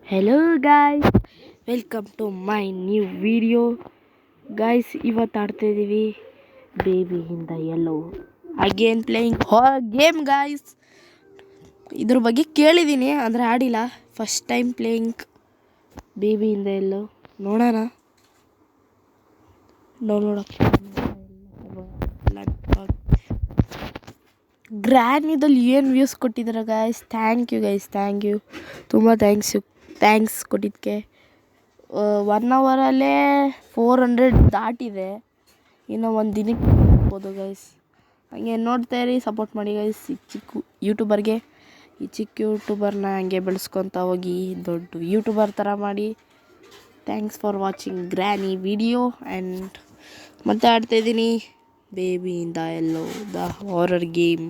Hello guys, welcome to my new video. Guys, ಇವತ್ತು ಆಡ್ತಾ ಇದ್ದೀವಿ baby in yellow again playing game. Guys, ಇದ್ರ ಬಗ್ಗೆ ಕೇಳಿದ್ದೀನಿ ಅಂದರೆ ಆಡಿಲ್ಲ. First time playing baby in yellow. ನೋಡೋಣ. ಡೌನ್ಲೋಡ್ ಗ್ರ್ಯಾನಿದಲ್ಲಿ ಏನು ವ್ಯೂಸ್ ಕೊಟ್ಟಿದ್ದಾರೆ ಗಾಯ್ಸ್. ಥ್ಯಾಂಕ್ ಯು ಗೈಸ್, ತುಂಬ ಥ್ಯಾಂಕ್ಸ್ ಕೊಟ್ಟಿದ್ದಕ್ಕೆ. 1 ಅವರಲ್ಲೇ 400 ದಾಟಿದೆ. ಇನ್ನು ಒಂದು ದಿನಕ್ಕೆ ಹೋಗ್ಬೋದು ಗೈಸ್. ಹಂಗೆ ನೋಡ್ತಾ ಇರಿ, ಸಪೋರ್ಟ್ ಮಾಡಿ ಗೈಸ್. ಈ ಚಿಕ್ಕ ಯೂಟ್ಯೂಬರ್ನ ಹಂಗೆ ಬೆಳೆಸ್ಕೊತ ಹೋಗಿ ದೊಡ್ಡ ಯೂಟ್ಯೂಬರ್ ಥರ ಮಾಡಿ. Thanks for watching granny video. And ಮತ್ತೆ ಆಡ್ತಾಯಿದ್ದೀನಿ ಬೇಬಿಯಿಂದ ಎಲ್ಲೋ ದ ಹಾರರ್ ಗೇಮ್.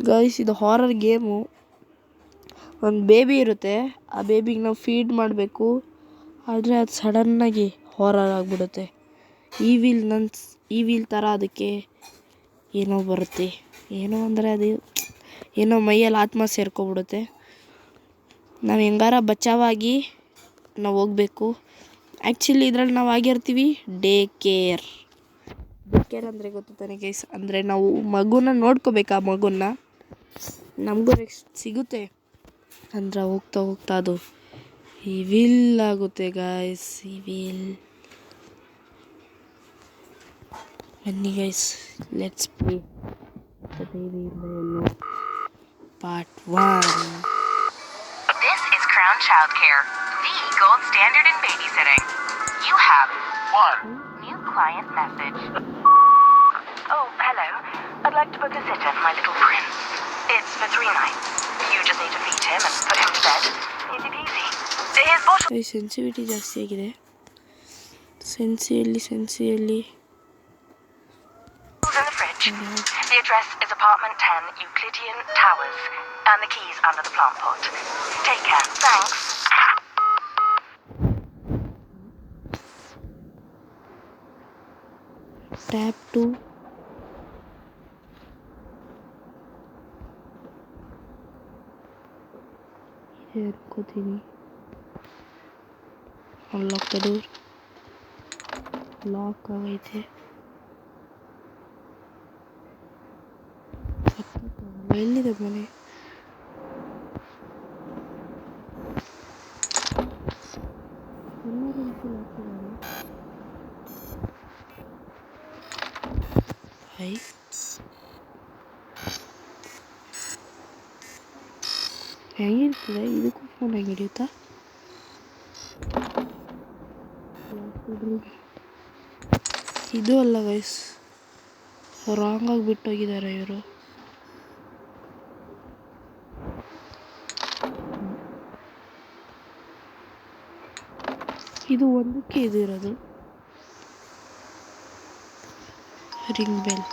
ಗೈಸ್, ಇದು ಹಾರರ್ ಗೇಮು. ಒಂದು ಬೇಬಿ ಇರುತ್ತೆ, ಆ ಬೇಬಿಗೆ ನಾವು ಫೀಡ್ ಮಾಡಬೇಕು. ಆದರೆ ಅದು ಸಡನ್ನಾಗಿ ಹಾರರ್ ಆಗಿಬಿಡುತ್ತೆ. ಈ ವೀಲ್ ಥರ ಅದಕ್ಕೆ ಏನೋ ಬರುತ್ತೆ. ಏನೋ ಅಂದರೆ ಅದು ಏನೋ ಮೈಯಲ್ಲಿ ಆತ್ಮ ಸೇರ್ಕೊಬಿಡುತ್ತೆ. ನಾವು ಹೆಂಗಾರ ಬಚಾವಾಗಿ ನಾವು ಹೋಗಬೇಕು. ಆ್ಯಕ್ಚುಲಿ ಇದರಲ್ಲಿ ನಾವು ಆಗಿರ್ತೀವಿ ಡೇ ಕೇರ್ ಅಂದರೆ ಗೊತ್ತು ತಾನೆ ಗೈಸ್. ಅಂದರೆ ನಾವು ಮಗುನ ನೋಡ್ಕೋಬೇಕು. ಆ ಮಗುನ ನಮಗೂ ನೆಕ್ಸ್ಟ್ ಸಿಗುತ್ತೆ. ಅಂದರೆ ಹೋಗ್ತಾ ಅದು ಈ ವೀಲ್ ಆಗುತ್ತೆ ಗಾಯ್ಸ್. ಈ ವೀಲ್ ಬನ್ನಿ guys, let's play the baby in the yellow part 1. This is Crown Childcare, the gold standard in babysitting. You have one new client message. Oh, hello. I'd like to book a sitter for my little prince. It's for 3 nights. You just need to feed him and put him to bed. Easy peasy. His bottle... sensitivity ಜಾಸ್ತಿ ಆಗಿದೆ. ಸೆನ್ಸಿಯಲ್ಲಿ in the fridge. The address is apartment 10 Euclidean Towers, and the keys under the plant pot. Take care. Thanks. Tab 2. ಇದೆ ಅನ್ಕೋತೀನಿ. Unlock the door. Lock ಆಗೈತೆ. ಎಲ್ಲಿದೆ ಮನೆ? ಹೆಂಗಿರ್ತದೆ ಇದಕ್ಕೂ phone ಹೆಂಗೆ ಹಿಡಿಯುತ್ತಾ? ಇದು ಅಲ್ಲ ಗೈಸ್, ರಾಂಗಾಗಿ ಬಿಟ್ಟೋಗಿದ್ದಾರೆ ಇವರು. ಇದು ಒಂದಕ್ಕೆ ಇದು ಇರೋದು ರಿಂಗ್ ಬೆಲ್.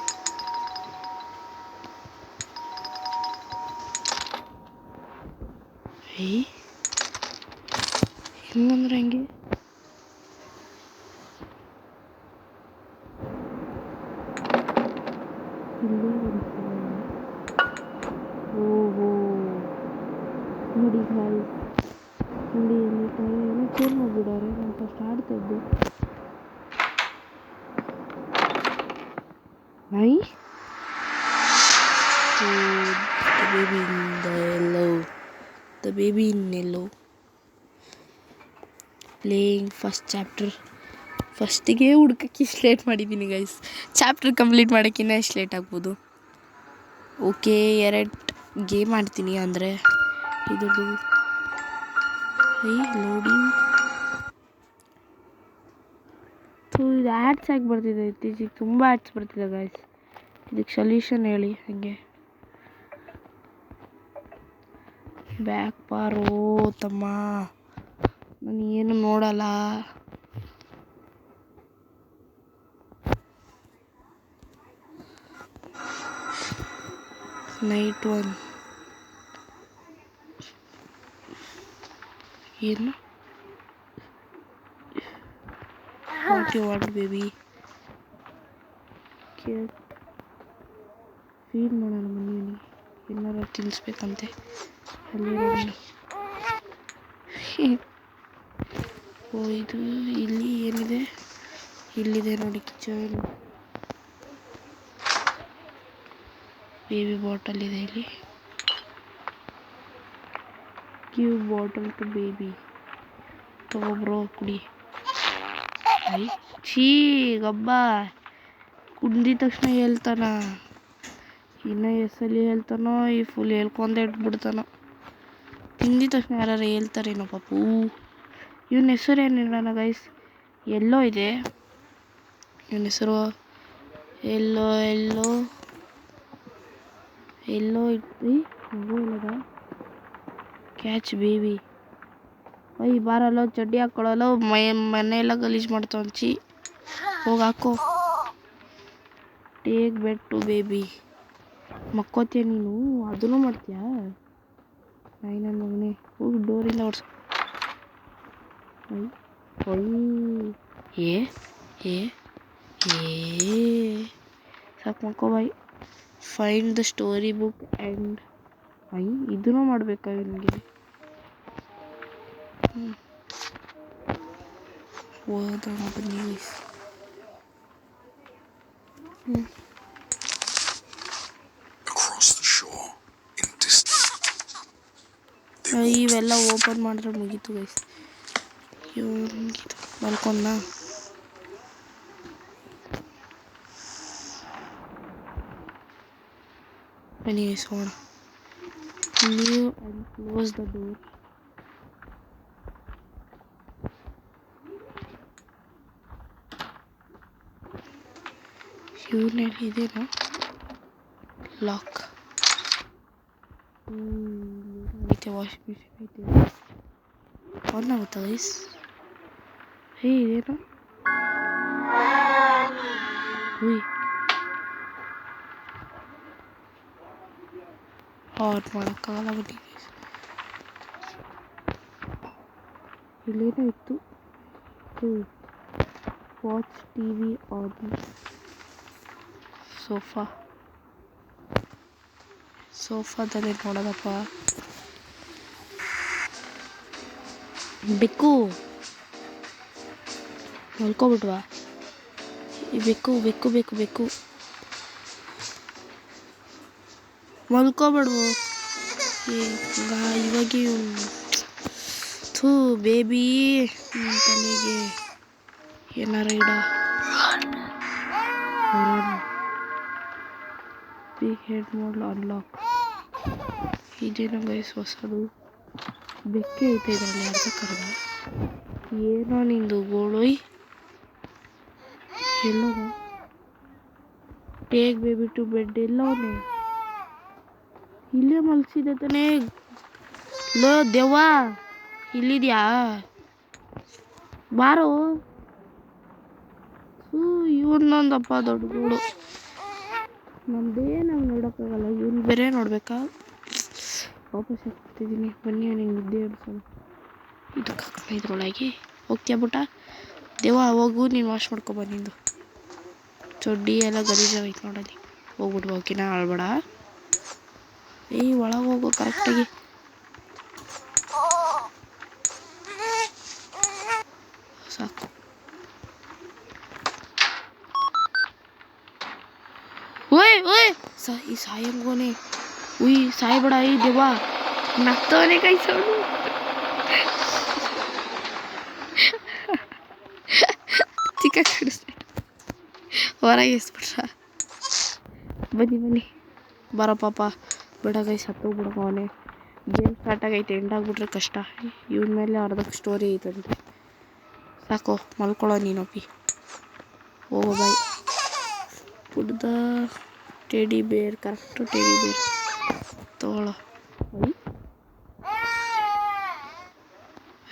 ಹಿಂಗಂದ್ರೆ ಹೆಂಗೆ? ಓಹೋ, ನೋಡಿ ಗಾಯ್ಸ್, ನೋಡಿ ಏನೋ ಚೇಂಜ್ ಮಾಡಿಬಿಡೋರೆ. ನಾನು ಫಸ್ಟ್ ಆಡ್ತಾ ಇದ್ದೆ. The baby in yellow playing first chapter. ಫಸ್ಟಿಗೆ ಹುಡ್ಕಕ್ಕೆ ಇಷ್ಟು ಲೇಟ್ ಮಾಡಿದ್ದೀನಿ ಗೈಸ್. ಚಾಪ್ಟರ್ ಕಂಪ್ಲೀಟ್ ಮಾಡೋಕ್ಕಿನ್ನ ಎಷ್ಟು ಲೇಟ್ ಆಗ್ಬೋದು. ಓಕೆ, 2 ಗೇಮ್ ಆಡ್ತೀನಿ. ಅಂದರೆ ಇದು ಲೋಡಿಂಗ್. ಇದು ಆ್ಯಡ್ಸ್ ಆಗಿ ಬರ್ತಿದೆ ಇತ್ತೀಚೆಗೆ, ತುಂಬ ಆ್ಯಡ್ಸ್ ಬರ್ತಿದೆ ಗೈಸ್. ಇದಕ್ಕೆ ಸೊಲ್ಯೂಷನ್ ಹೇಳಿ. ಹಾಗೆ ಬ್ಯಾಕ್ ಪಾರೋ ತಮ್ಮ, ನಾನು ಏನು ನೋಡಲ್ಲ. ನೈಟ್ 1 ಏನು what you want baby? Feed ಮಾಡೋಣ ಬನ್ನಿ. ಎಲ್ಲರೂ ತಿನ್ನಿಸ್ಬೇಕಂತೆ. ಅಲ್ಲಿ ಓ ಇದು ಇಲ್ಲಿ ಏನಿದೆ, ಇಲ್ಲಿದೆ ನೋಡಿ ಕಿಚನ್. ಬೇಬಿ ಬಾಟಲ್ ಇದೆ ಇಲ್ಲಿ. Give bottle to baby. ತಗೊಬ್ರೋ ಕುಡಿ. ಛೀ ಗಬ್ಬ, ಕುಡ್ದಿದ ತಕ್ಷಣ ಹೇಳ್ತಾನ. ಇನ್ನು ಎಷ್ಟಲ್ಲಿ ಹೇಳ್ತಾನೋ, ಈ ಫುಲ್ ಹೇಳ್ಕೊಂಡೆ ಇಟ್ಬಿಡ್ತಾನೋ. ತಿಂದಿದ ತಕ್ಷಣ ಯಾರು ಹೇಳ್ತಾರೇನೋ ಪಾಪು. ಇವನ ಹೆಸರು ಏನಿಡೋಣ ಗೈಸ್? ಎಲ್ಲೋ ಇದೆ ಇವನ ಹೆಸರು. ಎಲ್ಲೋ ಎಲ್ಲೋ ಎಲ್ಲೋ ಇಟ್ಟು ಇಲ್ಲದ ಕ್ಯಾಚ್ ಬೇಬಿ. ಬಾರಲ್ಲೋ ಚಡ್ಡಿ ಹಾಕ್ಕೊಳ್ಳಲ್ಲ, ಮನೆಯೆಲ್ಲ ಗಲೀಜು ಮಾಡ್ತಾವ ಹಂಚಿ. ಹೋಗಿ ಹಾಕೋ. Take bed to baby. ಮಕ್ಕೋತೀಯ ನೀನು? ಅದನ್ನು ಮಾಡ್ತೀಯಾ? ನಾಯಿ ನನ್ನ ಮಗನೇ, ಹೋಗಿ ಡೋರಿಂದ ಓಡಿಸ್. ಏ ಏ ಏ ಸಾಕು ಮಕ್ಕೋ ಬಾಯ್. Find the story book and ಇದನ್ನು ಮಾಡಬೇಕಾ ಇವನಿಗೆ? ಓದೋಣ ಬನ್ನಿ. ಇವೆಲ್ಲ ಓಪನ್ ಮಾಡಿದ್ರೆ ಮುಗೀತು ಗೈಸ್. ಮುಗೀತು. ಮಲ್ಕೊಂಡ ಬನ್ನಿ ಗೈಸ್ ಹೋಗೋಣ. Leave and close the door. ಇವನಲ್ಲಿ ಇದೇನಾ ಲಾಕ್? ಐತೆ ವಾಷಿಂಗ್ ಮಿಷಿನ್ ಐತೆ. ಆನ್ ಆಗುತ್ತಾ ಗೈಸ್? ಇದೇನು? ಆನ್ ಮಾಡೋಕ್ಕಾಗಲ್ಲ ಬನ್ನಿ ಗೈಸ್. ಇಲ್ಲೇನೋ ಇತ್ತು. ವಾಚ್ ಟಿವಿ ಆನ್ ಸೋಫಾದಲ್ಲಿ ನೋಡೋದಪ್ಪ. ಬೆಕ್ಕು ಮಲ್ಕೊಬಿಟ್ವಾ? ಬೆಕ್ಕು ಬೆಕ್ಕು ಬೇಕು ಬೆಕ್ಕು ಮಲ್ಕೊಬಿಡ್ವು. ಇವಾಗ ಥೂ ಬೇಬಿ ತಲೆಗೆ ಏನಾರ ಇಡ. Big head mode unlock. ಇದೇನೋ ಗೈಸ್ ಹೊಸದು. ಬೆಕ್ಕೆ ಐತೆ ಇದರಲ್ಲಿ ಅರ್ಧ ಕರ್ದ. ಏನೋ ನಿಂದು ಗೋಳೋಯ್. ಎಲ್ಲೋ ಟೇಕ್ ಬೇಬಿ ಟು ಬೆಡ್. ಎಲ್ಲವನೇ ಇಲ್ಲೇ ಮಲಗಿಸಿದೆ ತಾನೇ. ಲೋ ದೆವ್ವ ಇಲ್ಲಿದ್ಯಾ? ಬಾರೋ. ಇವನ್ನೊಂದಪ್ಪ ದೊಡ್ಡ ಗೋಳು. ನಮ್ಮದೇ ನಾವು ನೋಡೋಕ್ಕಾಗಲ್ಲ, ಇವನು ಬೇರೆ ನೋಡ್ಬೇಕಾ? ವಾಪಸ್ ಹಾಕ್ತಿದ್ದೀನಿ ಬನ್ನಿ. ನಿಂಗೆ ನಿದ್ದೆ ಹೇಳ್ಸೋಣ. ಇದಕ್ಕೆ ಹಾಕೋಣ ಇದ್ರೊಳಗೆ. ಹೋಗ್ತೀಯ ಪುಟ್ಟ? ದೇವ ಹೋಗು, ನೀನು ವಾಶ್ ಮಾಡ್ಕೊಬ. ನಿಂದು ಚಡ್ಡಿ ಎಲ್ಲ ಗಲೀಜಾಗೈತೆ ನೋಡಲ್ಲಿ. ಹೋಗ್ಬಿಟ್ಟು ಹೋಗಿನ ಆಳ್ಬೇಡ. ಒಳಗೆ ಹೋಗು ಕರೆಕ್ಟಾಗಿ. ಸಾಕು. ಈ ಸಾಯಂಗೋನೆ ಸಾಯ್ಬೇಡ. ದೇವ ನಗ್ತವನೇ ಕೈ ಸೌಂಡು. ಚಿಕ್ಕ ಕಡಿಸ್ತಾ ಹೊರಗೆ ಎಸ್ಬಿಟ್ರ. ಬನ್ನಿ ಬರೋ ಪಾಪ. ಬೇಡ ಗೈಸ್ ಹತ್ತೋಗ್ಬಿಡೋ. ಅವನೇ ಗೇಮ್ ಸ್ಟಾರ್ಟ್ ಆಗೈತೆ. ಎಂಡ್ ಆಗ್ಬಿಟ್ರೆ ಕಷ್ಟ. ಇವನ ಮೇಲೆ ಅರ್ಧಕ್ಕೆ ಸ್ಟೋರಿ ಐತಂತೆ. ಸಾಕು ಮಲ್ಕೊಳ್ಳೋ ನೀನೊಪ್ಪಿ. ಹೋಗೋ ಬಾಯ್. ಪುಡ್ದ ಟೆಡಿ ಬೇರ್. ಕರೆಕ್ಟು ಟೆಡಿ ಬೇರ್ ತಗೊಳ್ಳೋ.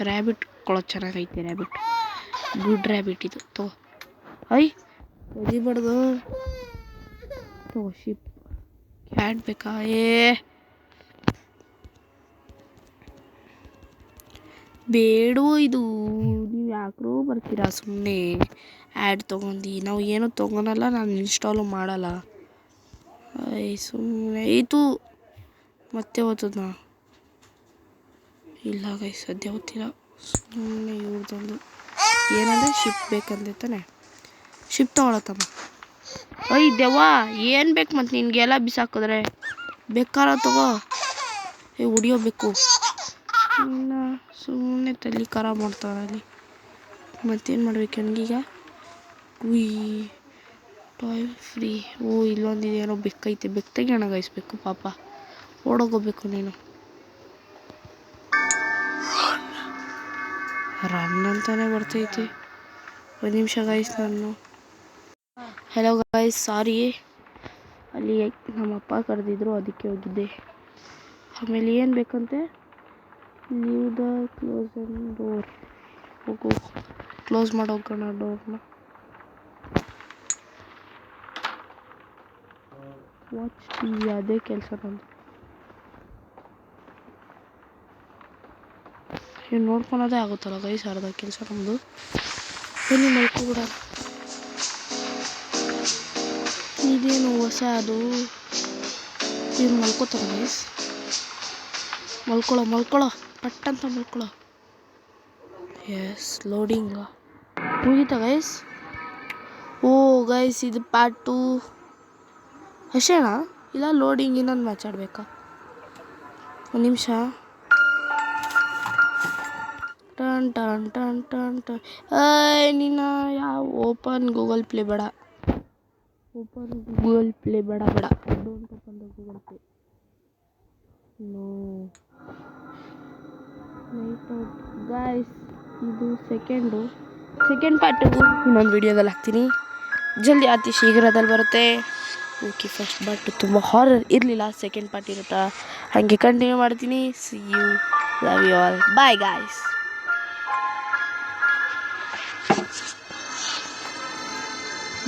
ರ್ಯಾಬಿಟ್ ಕೊಳೋ ಚೆನ್ನಾಗೈತೆ. ರ್ಯಾಬಿಟ್ ಗುಡ್ ರ್ಯಾಬಿಟ್ ಇದು. ತಗೋ. ಒದಿಬಾರ್ದು. ತಗೋ ಶಿಪ್. ಕ್ಯಾಟ್ ಬೇಕಾ? ಬೇಡವೋ ಇದು. ನೀವು ಯಾಕ್ರೋ ಬರ್ತೀರಾ ಸುಮ್ಮನೆ. ಆ್ಯಡ್ ತೊಗೊಂಡು ನಾವು ಏನೂ ತೊಗೊಳಲ್ಲ. ನಾನು ಇನ್ಸ್ಟಾಲು ಮಾಡಲ್ಲ. ಸುಮ್ಮನೆ ಆಯಿತು. ಮತ್ತೆ ಓದ್ತದ. ಇಲ್ಲ ಗೈಸ್ ಸದ್ಯ ಗೊತ್ತಿಲ್ಲ. ಸುಮ್ಮನೆ ಇವ್ರದ್ದೊಂದು ಏನಂದರೆ ಶಿಪ್ ಬೇಕಂದ್ರೆ ತಾನೆ ಶಿಪ್ ತೊಗೊಳತ್ತಮ್ಮ. ಅಯ್ಯ ದೆವ್ವ ಏನು ಬೇಕು ಮತ್ತು ನಿನಗೆಲ್ಲ ಬಿಸಾಕಿದ್ರೆ ಬೇಕಾರ ತಗೋ. ಹೊಡಿಯೋಬೇಕು ಇನ್ನು ಸುಮ್ಮನೆ ತಲೆ ಖರಾಬ್ ಮಾಡ್ತಾವ್ರೆ ಅಲ್ಲಿ. ಮತ್ತೇನು ಮಾಡ್ಬೇಕು ನನಗೀಗ? ಉಯ್ ಟಾಯ್ ಫ್ರೀ. ಓ ಇಲ್ಲೊಂದಿದೆ ಏನೋ ಬೆಕ್ಕೈತೆ. ಬೆಕ್ಕ ತೆಗಿಯೋಣ ಗೈಸ್ಬೇಕು ಪಾಪ. ಓಡೋಗೋಗ್ಬೇಕು ನೀನು. ರನ್ ಅಂತಾನೆ ಬರ್ತೈತೆ. ಒಂದು ನಿಮಿಷ ಗೈಸ್ ನಾನು. ಹಲೋ ಗೈಸ್ ಸಾರಿ, ಅಲ್ಲಿ ನಮ್ಮಪ್ಪ ಕರೆದಿದ್ರು ಅದಕ್ಕೆ ಹೋಗಿದ್ದೆ. ಆಮೇಲೆ ಏನು ಬೇಕಂತೆ? Leave the close door. ಹೋಗು ಕ್ಲೋಸ್ ಮಾಡೋಗೋಣ ಡೋರ್ನ. ವಾಚ್ ಟಿವಿ ಅದೇ ಕೆಲಸ ನಂದು. ಇನ್ನು ನೋಡ್ಕೊಳೋದೇ ಆಗುತ್ತಲ್ಲ ಗೈಸ್ ಅರ್ಧ ಕೆಲಸ ನಮ್ಮದು. ಬನ್ನಿ ಮಲ್ಕೊಬಿಡ. ಇದೇನು ಹೊಸ ಅದು? ಇವ್ನು ಮಲ್ಕೋತಾರ ಗೈಸ್. ಮಲ್ಕೊಳ್ಳೋ ಪಟ್ಟಂತ ಮಲ್ಕೊಳ್ಳೋ. ಎಸ್ ಲೋಡಿಂಗ ಮುಗೀತಾ ಗೈಸ್? ಓ ಗೈಸ್ ಇದು ಪಾರ್ಟ್ 2 ಅಷ್ಟೇನಾ? ಇಲ್ಲ ಲೋಡಿಂಗ್ ಇನ್ನೊಂದು ಮ್ಯಾಚ್ ಆಡಬೇಕಾ? ಒಂದು ನಿಮಿಷ. ಟನ್ ಟನ್ ಟನ್ ಟನ್ ಟನ್. ನಿನ್ನ ಯಾವ ಓಪನ್ ಗೂಗಲ್ ಪ್ಲೇ ಬೇಡ. Don't open the Google Play. No night out guys. ಇದು ಸೆಕೆಂಡ್ ಪಾರ್ಟು ಇನ್ನೊಂದು ವಿಡಿಯೋದಲ್ಲಿ ಹಾಕ್ತೀನಿ. ಜಲ್ದಿ ಅತಿ ಶೀಘ್ರದಲ್ಲಿ ಬರುತ್ತೆ. ಓಕೆ ಫಸ್ಟ್ ಪಾರ್ಟ್ ತುಂಬ ಹಾರರ್ ಇರಲಿಲ್ಲ. ಸೆಕೆಂಡ್ ಪಾರ್ಟ್ ಇರುತ್ತಾ ಹಾಗೆ ಕಂಟಿನ್ಯೂ ಮಾಡ್ತೀನಿ. See you, love you all, bye guys.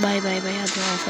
Bye ಅದು ಆಫ್